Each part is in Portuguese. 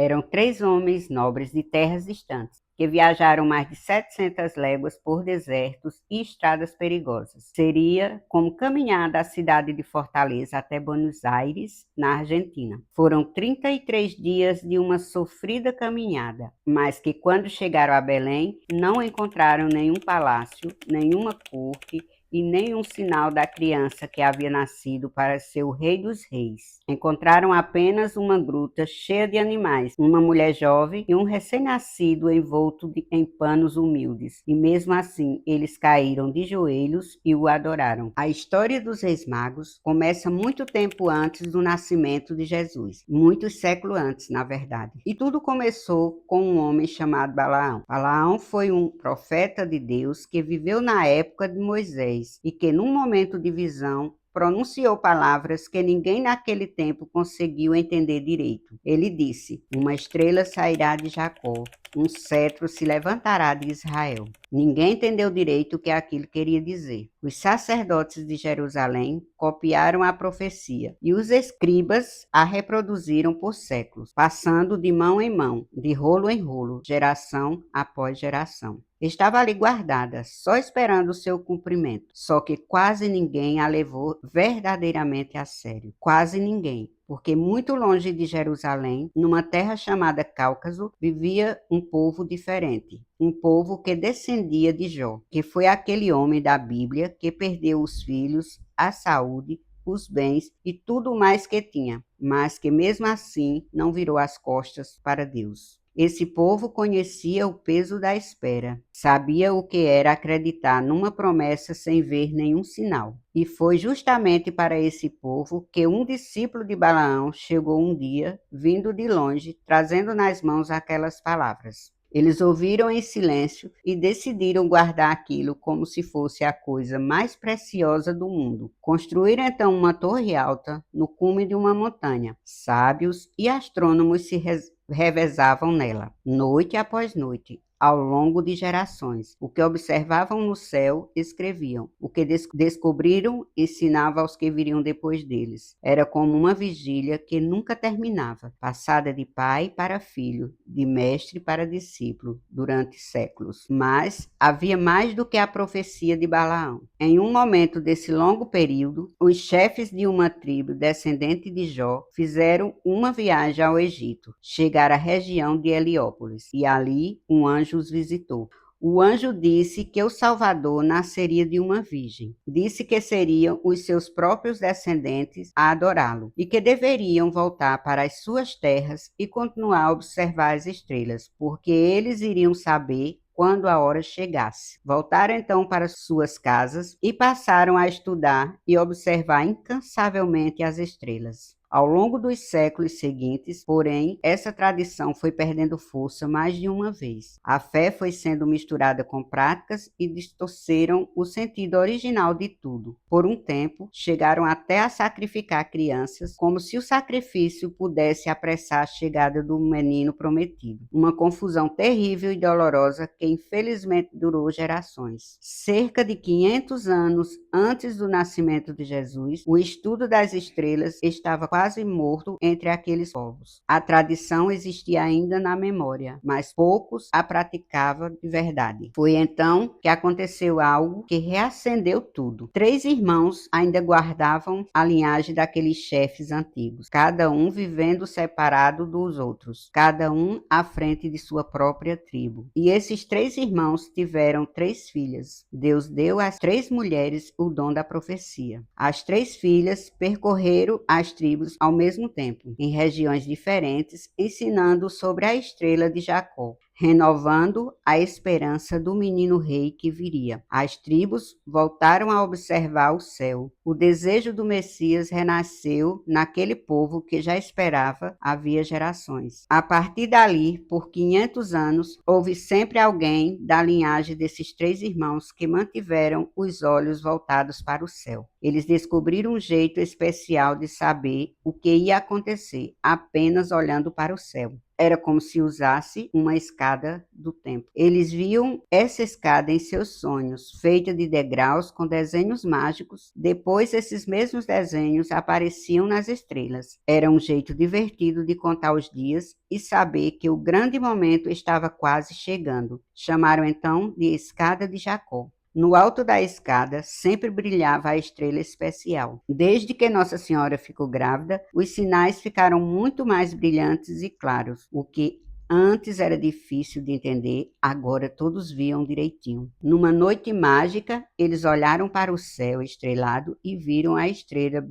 Eram 3 homens nobres de terras distantes, que viajaram mais de 700 léguas por desertos e estradas perigosas. Seria como caminhar da cidade de Fortaleza até Buenos Aires, na Argentina. Foram 33 dias de uma sofrida caminhada, mas que quando chegaram a Belém, não encontraram nenhum palácio, nenhuma corte e nenhum sinal da criança que havia nascido para ser o rei dos reis. Encontraram apenas uma gruta cheia de animais, uma mulher jovem e um recém-nascido envolto em panos humildes. E mesmo assim, eles caíram de joelhos e o adoraram. A história dos Reis Magos começa muito tempo antes do nascimento de Jesus, muitos séculos antes, na verdade. E tudo começou com um homem chamado Balaão. Balaão foi um profeta de Deus que viveu na época de Moisés e que, num momento de visão, pronunciou palavras que ninguém naquele tempo conseguiu entender direito. Ele disse: uma estrela sairá de Jacó, um cetro se levantará de Israel. Ninguém entendeu direito o que aquilo queria dizer. Os sacerdotes de Jerusalém copiaram a profecia e os escribas a reproduziram por séculos, passando de mão em mão, de rolo em rolo, geração após geração. Estava ali guardada, só esperando o seu cumprimento. Só que quase ninguém a levou verdadeiramente a sério. Quase ninguém. Porque muito longe de Jerusalém, numa terra chamada Cáucaso, vivia um povo diferente. Um povo que descendia de Jó, que foi aquele homem da Bíblia que perdeu os filhos, a saúde, os bens e tudo mais que tinha, mas que mesmo assim não virou as costas para Deus. Esse povo conhecia o peso da espera, sabia o que era acreditar numa promessa sem ver nenhum sinal. E foi justamente para esse povo que um discípulo de Balaão chegou um dia, vindo de longe, trazendo nas mãos aquelas palavras. Eles ouviram em silêncio e decidiram guardar aquilo como se fosse a coisa mais preciosa do mundo. Construíram então uma torre alta no cume de uma montanha. Sábios e astrônomos se revezavam nela, noite após noite, ao longo de gerações. O que observavam no céu, escreviam. O que descobriram, ensinava aos que viriam depois deles. Era como uma vigília que nunca terminava, passada de pai para filho, de mestre para discípulo, durante séculos. Mas havia mais do que a profecia de Balaão. Em um momento desse longo período, os chefes de uma tribo descendente de Jó fizeram uma viagem ao Egito. Chegaram à região de Heliópolis e ali um anjo os visitou. O anjo disse que o Salvador nasceria de uma virgem. Disse que seriam os seus próprios descendentes a adorá-lo e que deveriam voltar para as suas terras e continuar a observar as estrelas, porque eles iriam saber quando a hora chegasse. Voltaram então para suas casas e passaram a estudar e observar incansavelmente as estrelas. Ao longo dos séculos seguintes, porém, essa tradição foi perdendo força mais de uma vez. A fé foi sendo misturada com práticas e distorceram o sentido original de tudo. Por um tempo, chegaram até a sacrificar crianças, como se o sacrifício pudesse apressar a chegada do menino prometido. Uma confusão terrível e dolorosa que infelizmente durou gerações. Cerca de 500 anos antes do nascimento de Jesus, o estudo das estrelas estava quase morto entre aqueles povos. A tradição existia ainda na memória, mas poucos a praticavam de verdade. Foi então que aconteceu algo que reacendeu tudo. 3 irmãos ainda guardavam a linhagem daqueles chefes antigos, cada um vivendo separado dos outros, cada um à frente de sua própria tribo. E esses 3 irmãos tiveram 3 filhas. Deus deu às 3 mulheres o dom da profecia. As 3 filhas percorreram as tribos ao mesmo tempo, em regiões diferentes, ensinando sobre a estrela de Jacó, renovando a esperança do menino rei que viria. As tribos voltaram a observar o céu. O desejo do Messias renasceu naquele povo que já esperava havia gerações. A partir dali, por 500 anos, houve sempre alguém da linhagem desses 3 irmãos que mantiveram os olhos voltados para o céu. Eles descobriram um jeito especial de saber o que ia acontecer, apenas olhando para o céu. Era como se usasse uma escada do tempo. Eles viam essa escada em seus sonhos, feita de degraus com desenhos mágicos. Depois, esses mesmos desenhos apareciam nas estrelas. Era um jeito divertido de contar os dias e saber que o grande momento estava quase chegando. Chamaram então de Escada de Jacó. No alto da escada sempre brilhava a estrela especial. Desde que Nossa Senhora ficou grávida, os sinais ficaram muito mais brilhantes e claros, o que antes era difícil de entender, agora todos viam direitinho. Numa noite mágica, eles olharam para o céu estrelado e viram a estrela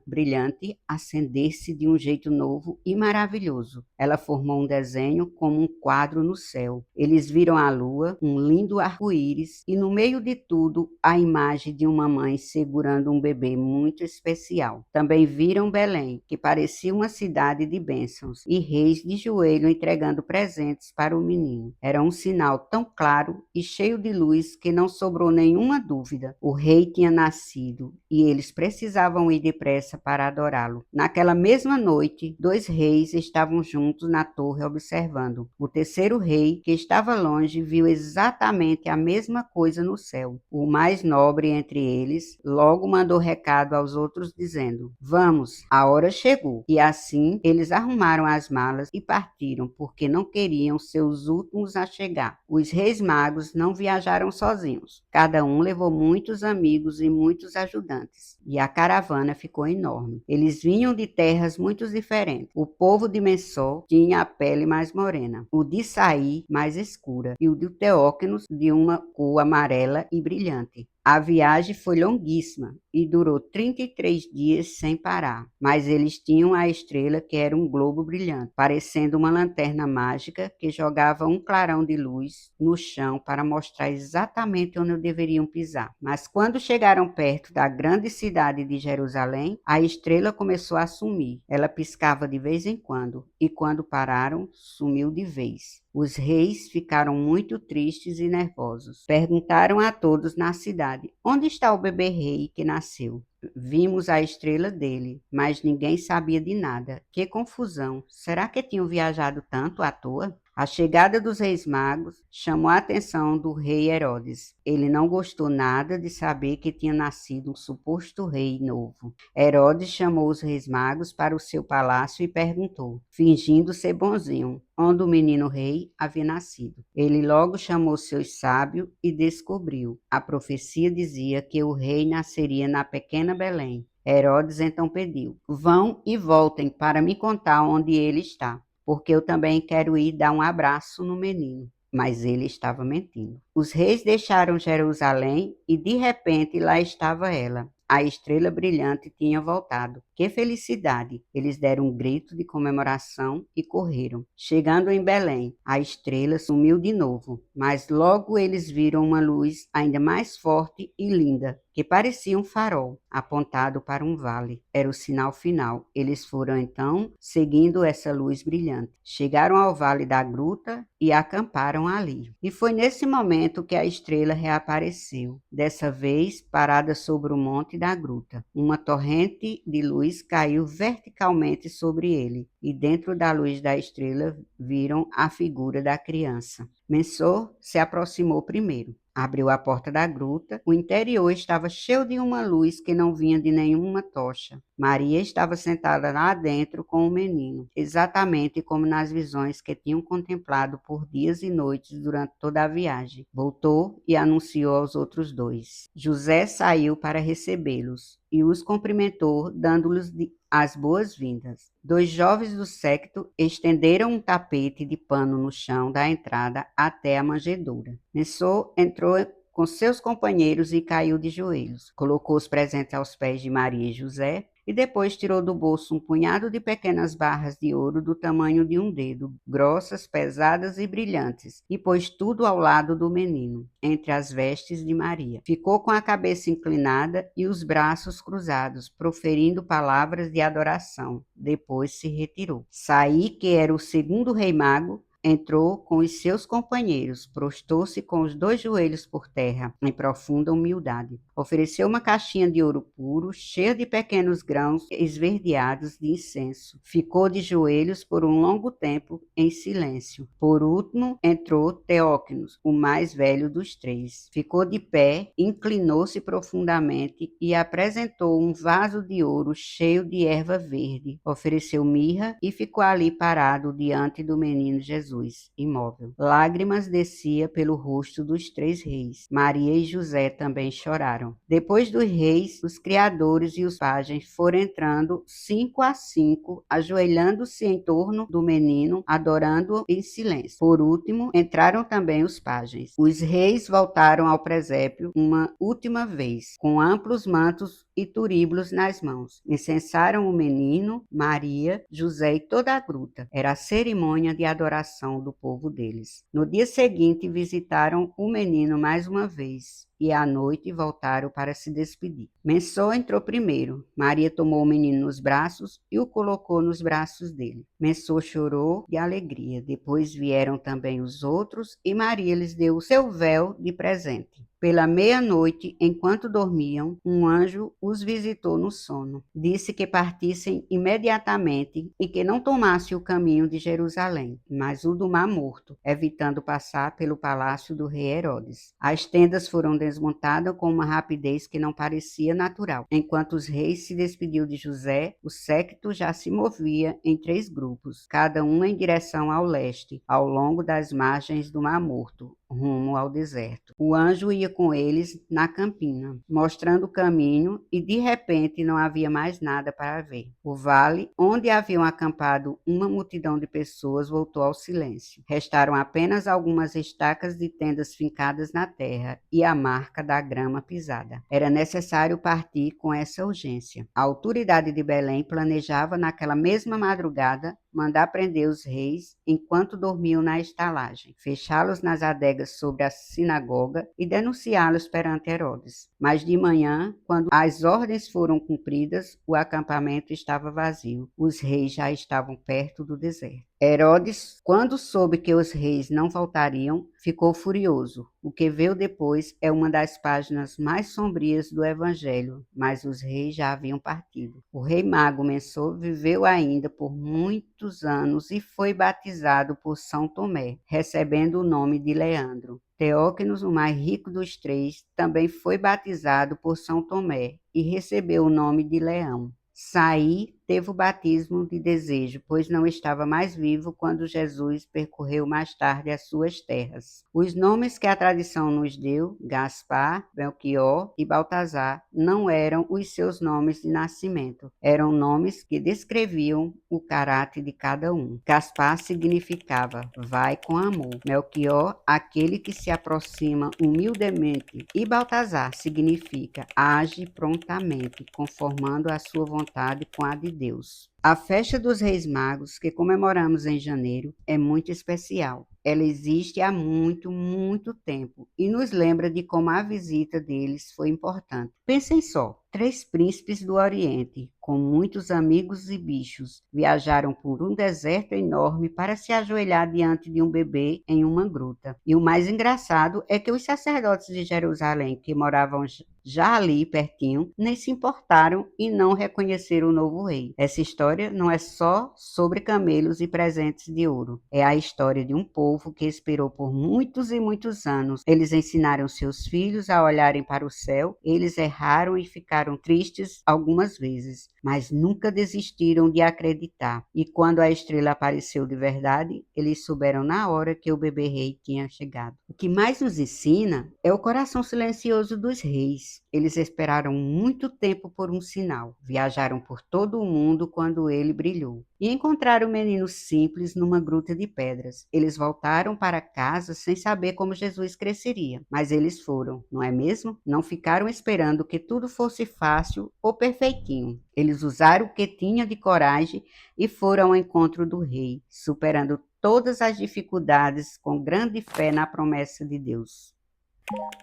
brilhante acender-se de um jeito novo e maravilhoso. Ela formou um desenho como um quadro no céu. Eles viram a lua, um lindo arco-íris, e no meio de tudo, a imagem de uma mãe segurando um bebê muito especial. Também viram Belém, que parecia uma cidade de bênçãos, e reis de joelho entregando presentes para o menino. Era um sinal tão claro e cheio de luz que não sobrou nenhuma dúvida. O rei tinha nascido e eles precisavam ir depressa para adorá-lo. Naquela mesma noite, 2 reis estavam juntos na torre observando. O terceiro rei, que estava longe, viu exatamente a mesma coisa no céu. O mais nobre entre eles logo mandou recado aos outros dizendo: "Vamos, a hora chegou." E assim eles arrumaram as malas e partiram, porque não queriam ser os últimos a chegar. Os reis magos não viajaram sozinhos. Cada um levou muitos amigos e muitos ajudantes. E a caravana ficou enorme. Eles vinham de terras muito diferentes. O povo de Mensó tinha a pele mais morena, o de Saí mais escura e o de Teóquenos de uma cor amarela e brilhante. A viagem foi longuíssima e durou 33 dias sem parar, mas eles tinham a estrela que era um globo brilhante, parecendo uma lanterna mágica que jogava um clarão de luz no chão para mostrar exatamente onde deveriam pisar. Mas quando chegaram perto da grande cidade de Jerusalém, a estrela começou a sumir. Ela piscava de vez em quando e quando pararam, sumiu de vez. Os reis ficaram muito tristes e nervosos. Perguntaram a todos na cidade: "Onde está o bebê rei que nasceu?" "Vimos a estrela dele, mas ninguém sabia de nada." Que confusão! Será que tinham viajado tanto à toa? A chegada dos reis magos chamou a atenção do rei Herodes. Ele não gostou nada de saber que tinha nascido um suposto rei novo. Herodes chamou os reis magos para o seu palácio e perguntou, fingindo ser bonzinho, onde o menino rei havia nascido. Ele logo chamou seus sábios e descobriu. A profecia dizia que o rei nasceria na pequena Belém. Herodes então pediu: "Vão e voltem para me contar onde ele está, porque eu também quero ir dar um abraço no menino." Mas ele estava mentindo. Os reis deixaram Jerusalém e de repente lá estava ela. A estrela brilhante tinha voltado. Que felicidade! Eles deram um grito de comemoração e correram. Chegando em Belém, a estrela sumiu de novo, mas logo eles viram uma luz ainda mais forte e linda, que parecia um farol apontado para um vale. Era o sinal final. Eles foram então seguindo essa luz brilhante. Chegaram ao vale da gruta e acamparam ali. E foi nesse momento que a estrela reapareceu, dessa vez parada sobre o monte da gruta. Uma torrente de luz caiu verticalmente sobre ele, e dentro da luz da estrela viram a figura da criança. Mensor se aproximou primeiro. Abriu a porta da gruta. O interior estava cheio de uma luz que não vinha de nenhuma tocha. Maria estava sentada lá dentro com o menino, exatamente como nas visões que tinham contemplado por dias e noites durante toda a viagem. Voltou e anunciou aos outros 2. José saiu para recebê-los e os cumprimentou, dando-lhes as boas-vindas. 2 jovens do séquito estenderam um tapete de pano no chão da entrada até a manjedoura. Mensor entrou com seus companheiros e caiu de joelhos. Colocou os presentes aos pés de Maria e José e depois tirou do bolso um punhado de pequenas barras de ouro do tamanho de um dedo, grossas, pesadas e brilhantes, e pôs tudo ao lado do menino, entre as vestes de Maria. Ficou com a cabeça inclinada e os braços cruzados, proferindo palavras de adoração. Depois se retirou. Saí, que era o segundo rei mago, entrou com os seus companheiros, prostou-se com os 2 joelhos por terra, em profunda humildade. Ofereceu uma caixinha de ouro puro, cheia de pequenos grãos esverdeados de incenso. Ficou de joelhos por um longo tempo, em silêncio. Por último, entrou Teócrinos, o mais velho dos 3. Ficou de pé, inclinou-se profundamente e apresentou um vaso de ouro cheio de erva verde. Ofereceu mirra e ficou ali parado diante do menino Jesus, imóvel. Lágrimas desciam pelo rosto dos 3 reis. Maria e José também choraram. Depois dos reis, os criadores e os pajens foram entrando 5 a 5, ajoelhando-se em torno do menino, adorando-o em silêncio. Por último, entraram também os pajens. Os reis voltaram ao presépio uma última vez, com amplos mantos e turíbulos nas mãos. Incensaram o menino, Maria, José e toda a gruta. Era a cerimônia de adoração do povo deles. No dia seguinte, visitaram o menino mais uma vez e à noite voltaram para se despedir. Mensó entrou primeiro. Maria tomou o menino nos braços e o colocou nos braços dele. Mensó chorou de alegria. Depois vieram também os outros e Maria lhes deu o seu véu de presente. Pela meia-noite, enquanto dormiam, um anjo os visitou no sono. Disse que partissem imediatamente e que não tomassem o caminho de Jerusalém, mas o do Mar Morto, evitando passar pelo palácio do rei Herodes. As tendas foram desmontadas com uma rapidez que não parecia natural. Enquanto os reis se despediu de José, o séquito já se movia em 3 grupos, cada um em direção ao leste, ao longo das margens do Mar Morto, rumo ao deserto. O anjo ia com eles na campina, mostrando o caminho, e de repente não havia mais nada para ver. O vale, onde haviam acampado uma multidão de pessoas, voltou ao silêncio. Restaram apenas algumas estacas de tendas fincadas na terra e a marca da grama pisada. Era necessário partir com essa urgência. A autoridade de Belém planejava naquela mesma madrugada mandar prender os reis enquanto dormiam na estalagem, fechá-los nas adegas sobre a sinagoga e denunciá-los perante Herodes. Mas de manhã, quando as ordens foram cumpridas, o acampamento estava vazio. Os reis já estavam perto do deserto. Herodes, quando soube que os reis não voltariam, ficou furioso. O que veio depois é uma das páginas mais sombrias do Evangelho, mas os reis já haviam partido. O rei mago Mensó viveu ainda por muitos anos e foi batizado por São Tomé, recebendo o nome de Leandro. Teócrinos, o mais rico dos 3, também foi batizado por São Tomé e recebeu o nome de Leão. Saí teve o batismo de desejo, pois não estava mais vivo quando Jesus percorreu mais tarde as suas terras. Os nomes que a tradição nos deu, Gaspar, Belchior e Baltazar, não eram os seus nomes de nascimento. Eram nomes que descreviam o caráter de cada um. Gaspar significava vai com amor. Melchior, aquele que se aproxima humildemente. E Baltazar significa age prontamente, conformando a sua vontade com a de Deus. A festa dos Reis Magos, que comemoramos em janeiro, é muito especial. Ela existe há muito, muito tempo e nos lembra de como a visita deles foi importante. Pensem só, 3 príncipes do Oriente, com muitos amigos e bichos, viajaram por um deserto enorme para se ajoelhar diante de um bebê em uma gruta. E o mais engraçado é que os sacerdotes de Jerusalém, que moravam já ali pertinho, nem se importaram e não reconheceram o novo rei. Essa história não é só sobre camelos e presentes de ouro. É a história de um povo que esperou por muitos e muitos anos. Eles ensinaram seus filhos a olharem para o céu, eles erraram e ficaram tristes algumas vezes, mas nunca desistiram de acreditar. E quando a estrela apareceu de verdade, eles souberam na hora que o bebê rei tinha chegado. O que mais nos ensina é o coração silencioso dos reis. Eles esperaram muito tempo por um sinal. Viajaram por todo o mundo quando ele brilhou. E encontraram o menino simples numa gruta de pedras. Eles voltaram para casa sem saber como Jesus cresceria. Mas eles foram, não é mesmo? Não ficaram esperando que tudo fosse fácil ou perfeitinho. Eles usaram o que tinha de coragem e foram ao encontro do rei, superando todas as dificuldades com grande fé na promessa de Deus.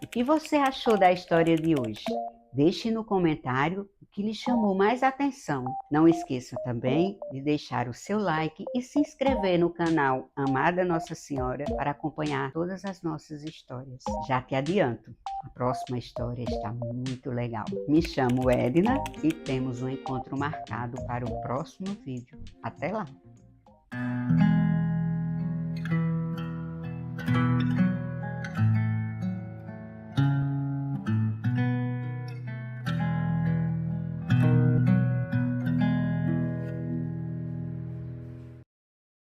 O que você achou da história de hoje? Deixe no comentário o que lhe chamou mais atenção. Não esqueça também de deixar o seu like e se inscrever no canal Amada Nossa Senhora para acompanhar todas as nossas histórias. Já te adianto, a próxima história está muito legal. Me chamo Edna e temos um encontro marcado para o próximo vídeo. Até lá!